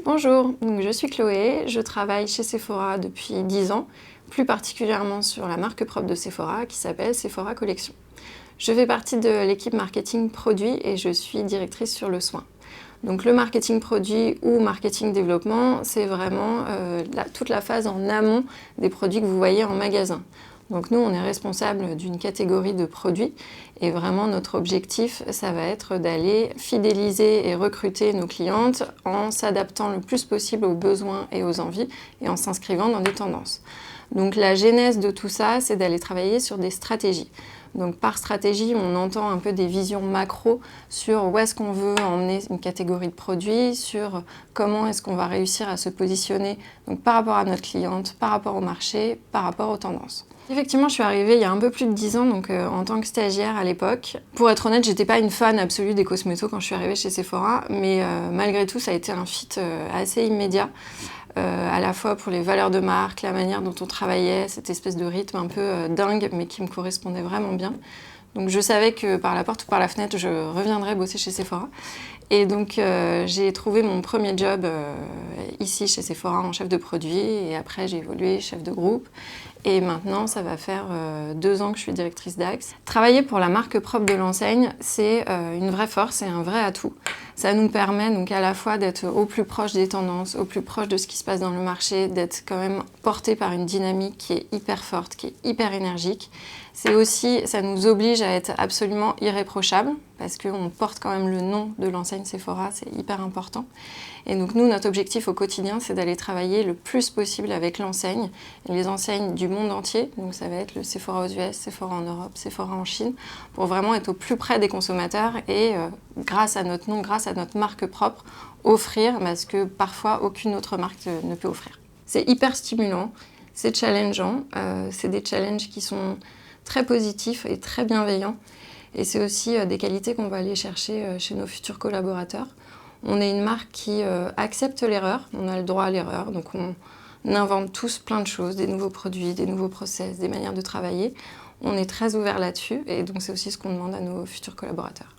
Bonjour, donc je suis Chloé, je travaille chez Sephora depuis 10 ans, plus particulièrement sur la marque propre de Sephora qui s'appelle Sephora Collection. Je fais partie de l'équipe marketing produit et je suis directrice sur le soin. Donc le marketing produit ou marketing développement, c'est vraiment toute la phase en amont des produits que vous voyez en magasin. Donc nous, on est responsable d'une catégorie de produits et vraiment notre objectif, ça va être d'aller fidéliser et recruter nos clientes en s'adaptant le plus possible aux besoins et aux envies et en s'inscrivant dans des tendances. Donc la genèse de tout ça, c'est d'aller travailler sur des stratégies. Donc par stratégie, on entend un peu des visions macro sur où est-ce qu'on veut emmener une catégorie de produits, sur comment est-ce qu'on va réussir à se positionner donc par rapport à notre cliente, par rapport au marché, par rapport aux tendances. Effectivement, je suis arrivée il y a un peu plus de 10 ans, donc en tant que stagiaire à l'époque. Pour être honnête, j'étais pas une fan absolue des cosmétos quand je suis arrivée chez Sephora, mais malgré tout, ça a été un fit assez immédiat. À la fois pour les valeurs de marque, la manière dont on travaillait, cette espèce de rythme un peu dingue, mais qui me correspondait vraiment bien. Donc je savais que par la porte ou par la fenêtre, je reviendrais bosser chez Sephora. Et donc j'ai trouvé mon premier job ici chez Sephora en chef de produit, et après j'ai évolué chef de groupe. Et maintenant, ça va faire 2 ans que je suis directrice d'Axe. Travailler pour la marque propre de l'enseigne, c'est une vraie force et un vrai atout. Ça nous permet donc à la fois d'être au plus proche des tendances, au plus proche de ce qui se passe dans le marché, d'être quand même porté par une dynamique qui est hyper forte, qui est hyper énergique. C'est aussi, ça nous oblige à être absolument irréprochable parce qu'on porte quand même le nom de l'enseigne Sephora, c'est hyper important. Et donc nous, notre objectif au quotidien, c'est d'aller travailler le plus possible avec l'enseigne, et les enseignes du monde entier. Donc ça va être le Sephora aux US, Sephora en Europe, Sephora en Chine, pour vraiment être au plus près des consommateurs et grâce à notre nom, grâce à notre marque propre, offrir ce que parfois aucune autre marque ne peut offrir. C'est hyper stimulant, c'est challengeant, c'est des challenges qui sont très positifs et très bienveillants. Et c'est aussi des qualités qu'on va aller chercher chez nos futurs collaborateurs. On est une marque qui accepte l'erreur, on a le droit à l'erreur, donc on invente tous plein de choses, des nouveaux produits, des nouveaux process, des manières de travailler. On est très ouvert là-dessus et donc c'est aussi ce qu'on demande à nos futurs collaborateurs.